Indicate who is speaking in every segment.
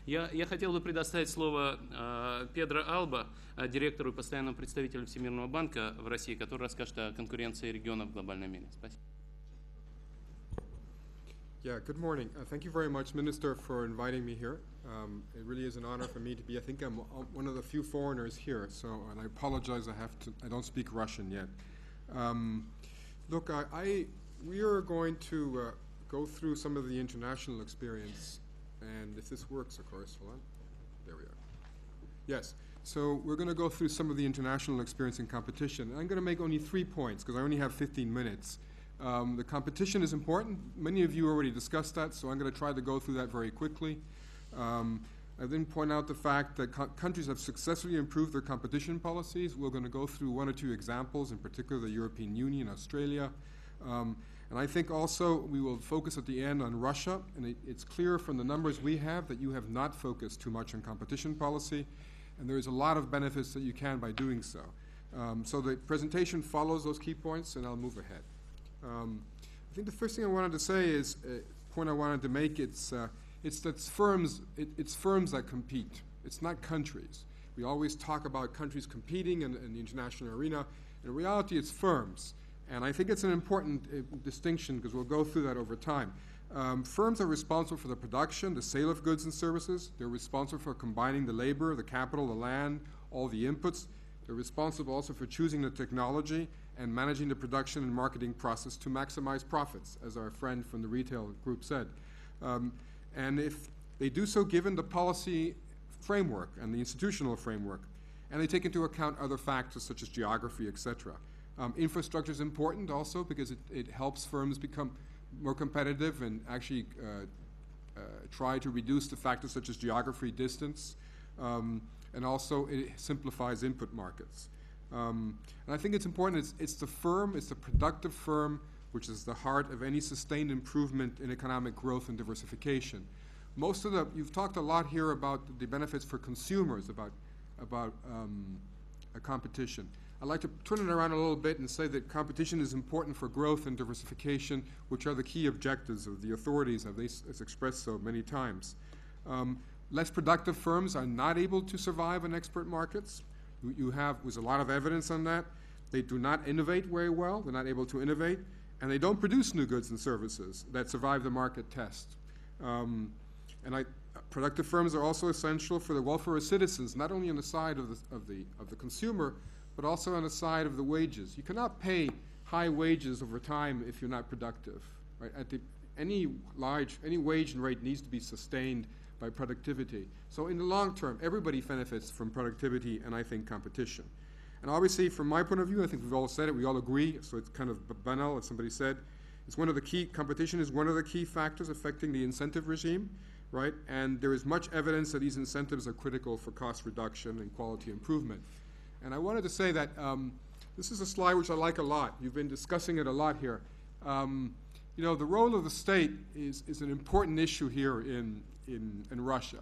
Speaker 1: Я хотел бы предоставить слово Педро Альба, директору и постоянному представителю Всемирного банка в России, который расскажет о конкуренции регионов в глобальном мире. Спасибо.
Speaker 2: Yeah, good morning. Thank you very much, Minister, for inviting me here. It really is an honor for me to be. I think I'm one of the few foreigners here, and I apologize. I don't speak Russian yet. Look, we are going to go through some of the international experience, and if this works, of course. Hold on. There we are. Yes. So we're going to go through some of the international experience in competition. And I'm going to make only 3 points because I only have 15 minutes. The competition is important. Many of you already discussed that, so I'm going to try to go through that very quickly. I then point out the fact that countries have successfully improved their competition policies. We're going to go through 1 or 2 examples, in particular the European Union, Australia. And I think also we will focus at the end on Russia. And it's clear from the numbers we have that you have not focused too much on competition policy. And there is a lot of benefits that you can by doing so. So the presentation follows those key points, and I'll move ahead. I think the first thing I wanted to say is point I wanted to make. It's that firms that compete. It's not countries. We always talk about countries competing in the international arena. In reality, it's firms, and I think it's an important distinction because we'll go through that over time. Firms are responsible for the production, the sale of goods and services. They're responsible for combining the labor, the capital, the land, all the inputs. They're responsible also for choosing the technology and managing the production and marketing process to maximize profits, as our friend from the retail group said. And if they do so given the policy framework and the institutional framework, and they take into account other factors such as geography, etc. Infrastructure is important also because it helps firms become more competitive and actually try to reduce the factors such as geography, distance, and also it simplifies input markets. And I think it's important, it's the firm, it's the productive firm, which is the heart of any sustained improvement in economic growth and diversification. You've talked a lot here about the benefits for consumers, about a competition. I'd like to turn it around a little bit and say that competition is important for growth and diversification, which are the key objectives of the authorities, as expressed so many times. Less productive firms are not able to survive in export markets. There's a lot of evidence on that. They do not innovate very well. They're not able to innovate. And they don't produce new goods and services that survive the market test. Productive firms are also essential for the welfare of citizens, not only on the side of the consumer, but also on the side of the wages. You cannot pay high wages over time if you're not productive. Right? Any wage and rate needs to be sustained by productivity. So in the long term, everybody benefits from productivity and I think competition. And obviously, from my point of view, I think we've all said it, we all agree, so it's kind of banal, as somebody said. Competition is one of the key factors affecting the incentive regime, right? And there is much evidence that these incentives are critical for cost reduction and quality improvement. And I wanted to say that this is a slide which I like a lot. You've been discussing it a lot here. The role of the state is an important issue here in Russia.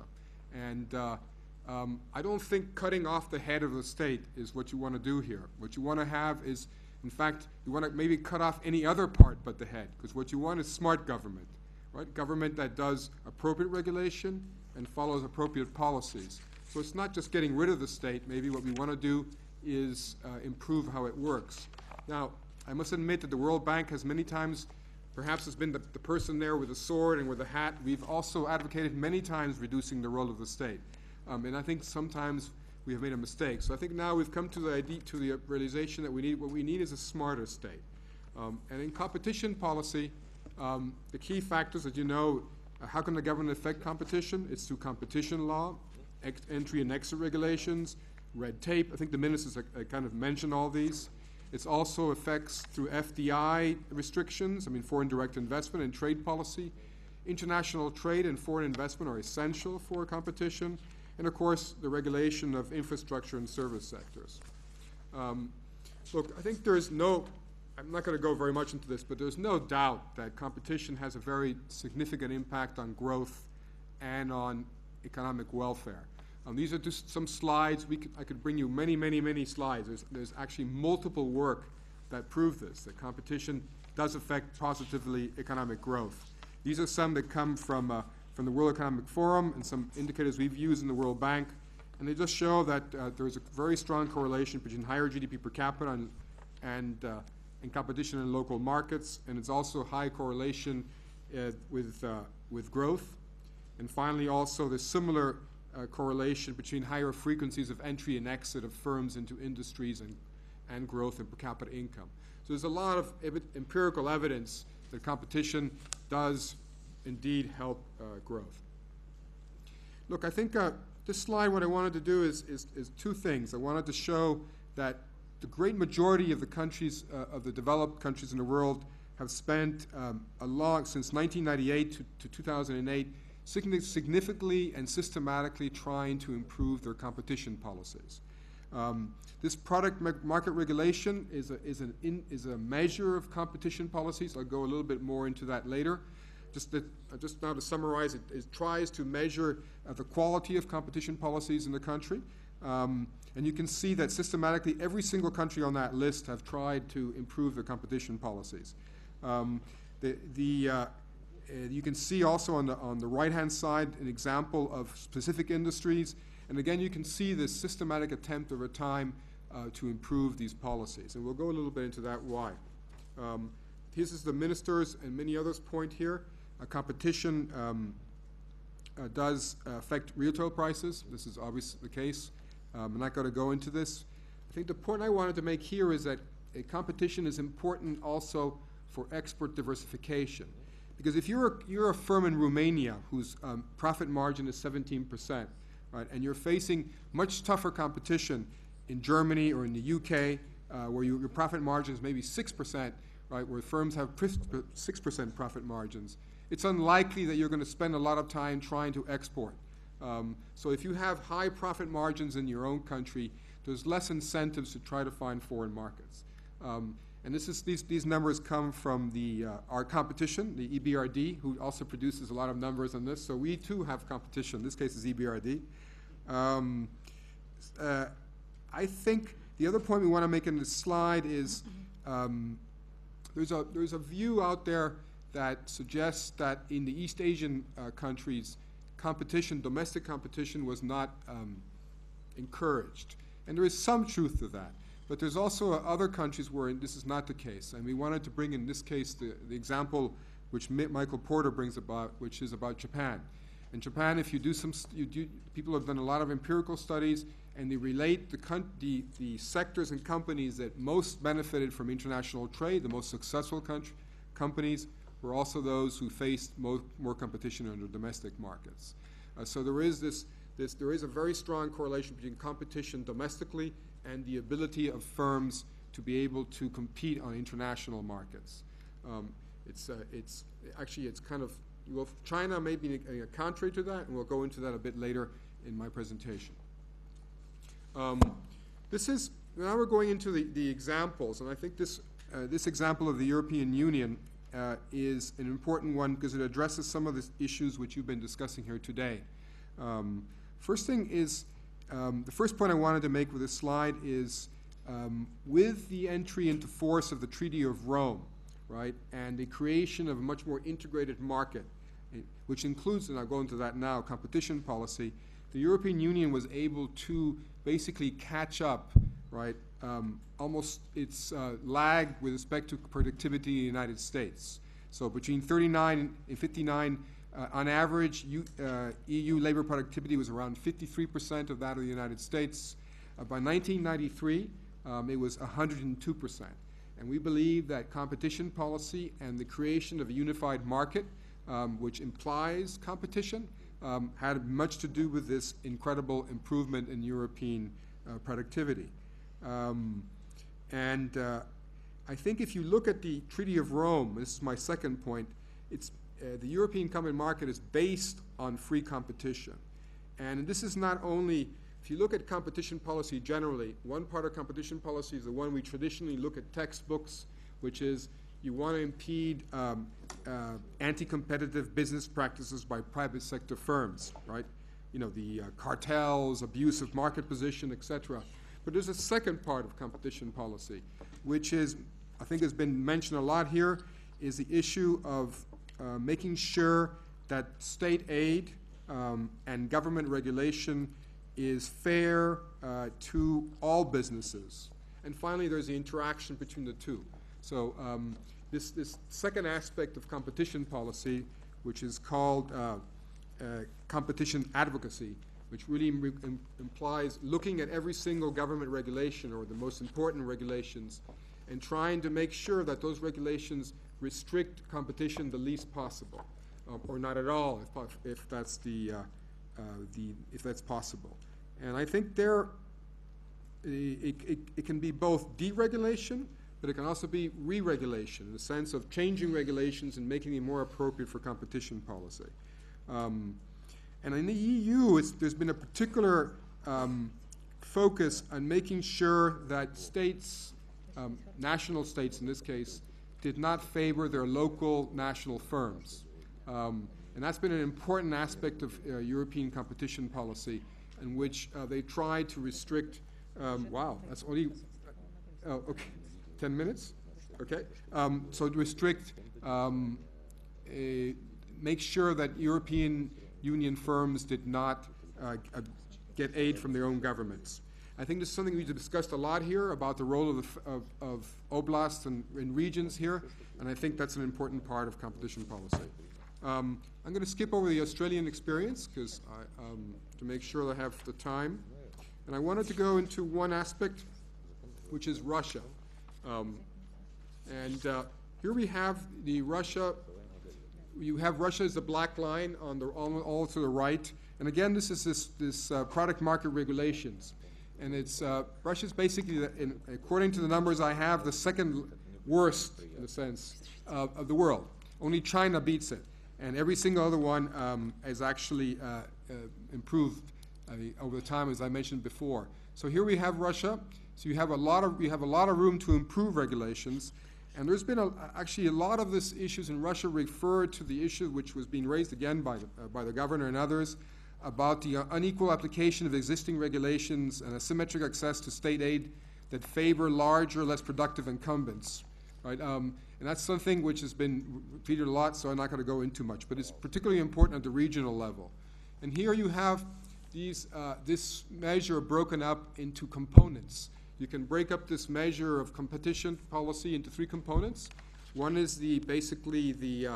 Speaker 2: And I don't think cutting off the head of the state is what you want to do here. What you want to have is, in fact, you want to maybe cut off any other part but the head, because what you want is smart government, right? Government that does appropriate regulation and follows appropriate policies. So it's not just getting rid of the state. Maybe what we want to do is improve how it works. Now, I must admit that the World Bank has many times perhaps has been the person there with a sword and with a hat. We've also advocated many times reducing the role of the state. And I think sometimes we have made a mistake. So I think now we've come to the realization that what we need is a smarter state. And in competition policy, the key factors that you know, how can the government affect competition? It's through competition law, entry and exit regulations, red tape. I think the ministers kind of mentioned all these. It's also effects through FDI restrictions, foreign direct investment and trade policy. International trade and foreign investment are essential for competition. And of course, the regulation of infrastructure and service sectors. Look, I think I'm not going to go very much into this, but there's no doubt that competition has a very significant impact on growth and on economic welfare. These are just some slides. I could bring you many, many, many slides. There's actually multiple work that prove this, that competition does affect positively economic growth. These are some that come from from the World Economic Forum and some indicators we've used in the World Bank. And they just show that there's a very strong correlation between higher GDP per capita and competition in local markets, and it's also high correlation with growth. And finally, also the similar correlation between higher frequencies of entry and exit of firms into industries and growth in per capita income. So there's a lot of empirical evidence that competition does indeed help growth. Look, I think this slide, what I wanted to do is two things. I wanted to show that the great majority of the countries, of the developed countries in the world, have spent since 1998 to 2008, significantly and systematically trying to improve their competition policies. This product market regulation is a measure of competition policies. I'll go a little bit more into that later. Just now to summarize, it tries to measure the quality of competition policies in the country. And you can see that systematically every single country on that list have tried to improve their competition policies. You can see also on the right-hand side an example of specific industries. And again, you can see this systematic attempt over time to improve these policies. And we'll go a little bit into that why. This is the ministers and many others' point here. Competition does affect retail prices. This is obviously the case. I'm not going to go into this. I think the point I wanted to make here is that competition is important also for export diversification. Because if you're a firm in Romania whose profit margin is 17%, right, and you're facing much tougher competition in Germany or in the UK, where your profit margin is maybe 6%, right, where firms have 6% profit margins, it's unlikely that you're going to spend a lot of time trying to export. So if you have high profit margins in your own country, there's less incentives to try to find foreign markets. And these numbers come from our competition, the EBRD, who also produces a lot of numbers on this. So we too have competition. In this case is EBRD. I think the other point we want to make in this slide is there's a view out there that suggests that in the East Asian countries, domestic competition was not encouraged. And there is some truth to that. But there's also other countries where this is not the case. And we wanted to bring in this case the example which Michael Porter brings about, which is about Japan. In Japan, if people have done a lot of empirical studies, and they relate the sectors and companies that most benefited from international trade, the most successful companies, were also those who faced more competition in their domestic markets. So there is there is a very strong correlation between competition domestically and the ability of firms to be able to compete on international markets. It's kind of, China may be contrary to that, and we'll go into that a bit later in my presentation. Now we're going into the examples, and I think this example of the European Union is an important one because it addresses some of the issues which you've been discussing here today. First thing is, the first point I wanted to make with this slide is with the entry into force of the Treaty of Rome, right, and the creation of a much more integrated market, which includes, and I'll go into that now, competition policy, the European Union was able to basically catch up, right, almost its lag with respect to productivity in the United States. So between 39 and 59, on average, EU labor productivity was around 53% of that of the United States. By 1993, it was 102%. And we believe that competition policy and the creation of a unified market, which implies competition, had much to do with this incredible improvement in European productivity. I think if you look at the Treaty of Rome, this is my second point, the European Common Market is based on free competition. And this is not only, if you look at competition policy generally, one part of competition policy is the one we traditionally look at textbooks, which is you want to impede anti-competitive business practices by private sector firms, right? You know, the cartels, abuse of market position, etc. But there's a second part of competition policy, which is, I think has been mentioned a lot here, is the issue of making sure that state aid and government regulation is fair to all businesses. And finally, there's the interaction between the two. So this second aspect of competition policy, which is called competition advocacy, which really implies looking at every single government regulation or the most important regulations and trying to make sure that those regulations restrict competition the least possible, or not at all, if that's if that's possible. And I think it can be both deregulation, but it can also be re-regulation in the sense of changing regulations and making them more appropriate for competition policy. And in the EU, there's been a particular focus on making sure that states, national states in this case, did not favor their local national firms. And that's been an important aspect of European competition policy in which they try to restrict, wow, that's only, oh, okay, 10 minutes? Okay. So to restrict, make sure that European Union firms did not get aid from their own governments. I think this is something we've discussed a lot here about the role of oblasts and regions here, and I think that's an important part of competition policy. I'm going to skip over the Australian experience because to make sure I have the time, and I wanted to go into one aspect, which is Russia. Here we have the Russia. You have Russia as the black line on the all to the right, and again, this is this product market regulations, and it's Russia's basically, according to the numbers I have, the second worst in a sense of the world. Only China beats it, and every single other one has actually improved over the time, as I mentioned before. So here we have Russia. So you have a lot of room to improve regulations. And there's been actually a lot of these issues in Russia referred to the issue which was being raised again by the governor and others about the unequal application of existing regulations and asymmetric access to state aid that favor larger, less productive incumbents. Right? And that's something which has been repeated a lot, so I'm not going to go into much, but it's particularly important at the regional level. And here you have this measure broken up into components. You can break up this measure of competition policy into three components. One is basically the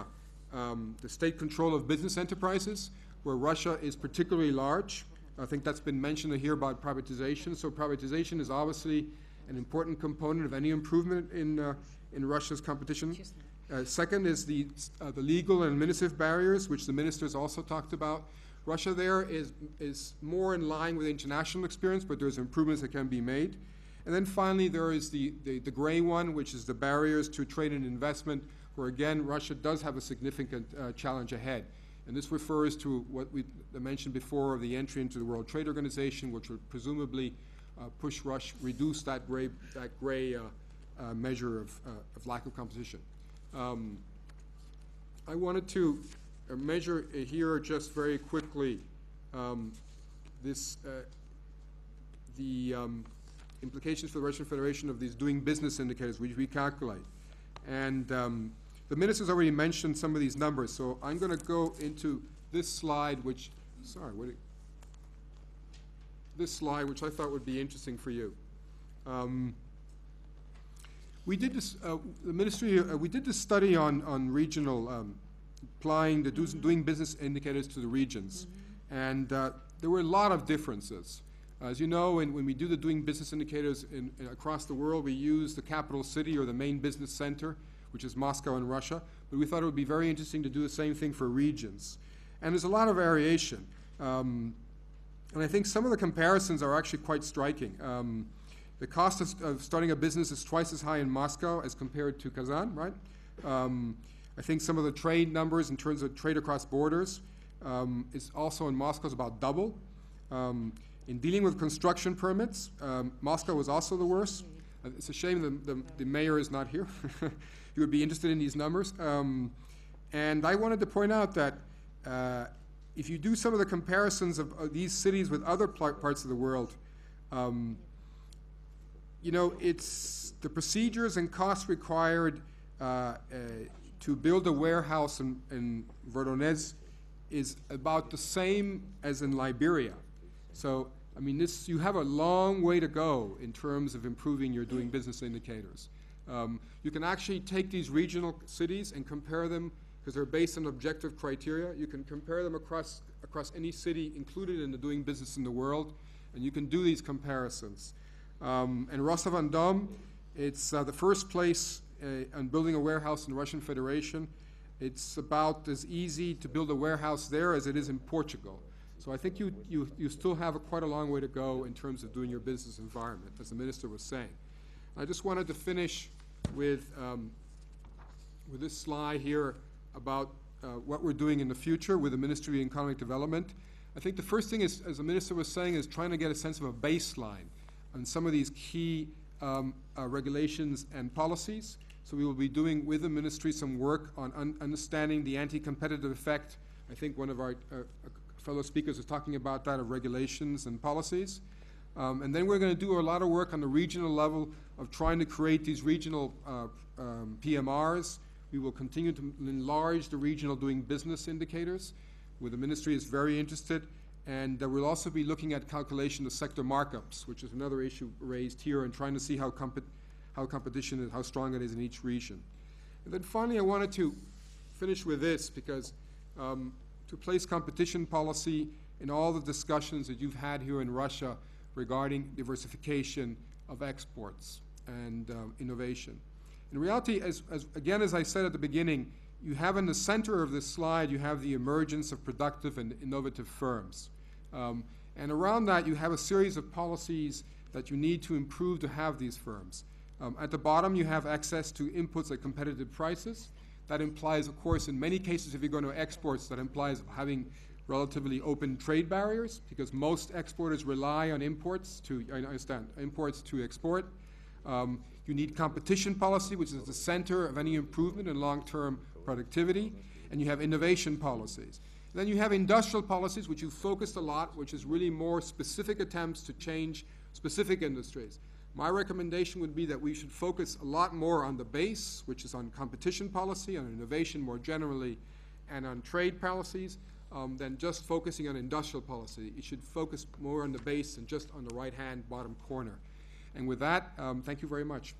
Speaker 2: state control of business enterprises, where Russia is particularly large. I think that's been mentioned here about privatization. So privatization is obviously an important component of any improvement in Russia's competition. Second is the legal and administrative barriers, which the ministers also talked about. Russia there is more in line with international experience, but there's improvements that can be made. And then finally, there is the gray one, which is the barriers to trade and investment, where again, Russia does have a significant challenge ahead. And this refers to what we mentioned before of the entry into the World Trade Organization, which would presumably reduce that gray measure of lack of competition. I wanted to measure here just very quickly implications for the Russian Federation of these doing business indicators, which we calculate. And the ministers already mentioned some of these numbers, so I'm going to go into this slide, which I thought would be interesting for you. We did this, the ministry, we did this study on regional, applying the doing business indicators to the regions. And there were a lot of differences. As you know, when we do the doing business indicators across the world, we use the capital city or the main business center, which is Moscow in Russia. But we thought it would be very interesting to do the same thing for regions. And there's a lot of variation. And I think some of the comparisons are actually quite striking. The cost of starting a business is twice as high in Moscow as compared to Kazan, right? I think some of the trade numbers in terms of trade across borders is also in Moscow is about double. In dealing with construction permits, Moscow was also the worst. It's a shame the mayor is not here. He would be interested in these numbers. And I wanted to point out that if you do some of the comparisons of these cities with other parts of the world, you know, it's the procedures and costs required to build a warehouse in Voronezh is about the same as in Liberia. So, I mean, you have a long way to go in terms of improving your doing business indicators. You can actually take these regional cities and compare them, because they're based on objective criteria. You can compare them across any city included in the doing business in the world, and you can do these comparisons. And Rossa Van Dam, it's the first place on building a warehouse in the Russian Federation. It's about as easy to build a warehouse there as it is in Portugal. So I think you still have quite a long way to go in terms of doing your business environment, as the minister was saying. I just wanted to finish with this slide here about what we're doing in the future with the Ministry of Economic Development. I think the first thing is, as the minister was saying, is trying to get a sense of a baseline on some of these key regulations and policies. So we will be doing with the ministry some work on understanding the anti-competitive effect. I think one of our fellow speakers is talking about that, of regulations and policies. And then we're going to do a lot of work on the regional level of trying to create these regional PMRs. We will continue to enlarge the regional doing business indicators, where the ministry is very interested. And we'll also be looking at calculation of sector markups, which is another issue raised here, and trying to see how competition is, how strong it is in each region. And then finally, I wanted to finish with this, because to place competition policy in all the discussions that you've had here in Russia regarding diversification of exports and innovation. In reality, as I said at the beginning, you have in the center of this slide, you have the emergence of productive and innovative firms. And around that, you have a series of policies that you need to improve to have these firms. At the bottom, you have access to inputs at competitive prices. That implies, of course, in many cases, if you're going to exports, that implies having relatively open trade barriers, because most exporters rely on imports to export. You need competition policy, which is the center of any improvement in long-term productivity, and you have innovation policies. And then you have industrial policies, which you focused a lot, which is really more specific attempts to change specific industries. My recommendation would be that we should focus a lot more on the base, which is on competition policy, on innovation more generally, and on trade policies, than just focusing on industrial policy. You should focus more on the base than just on the right-hand bottom corner. And with that, thank you very much.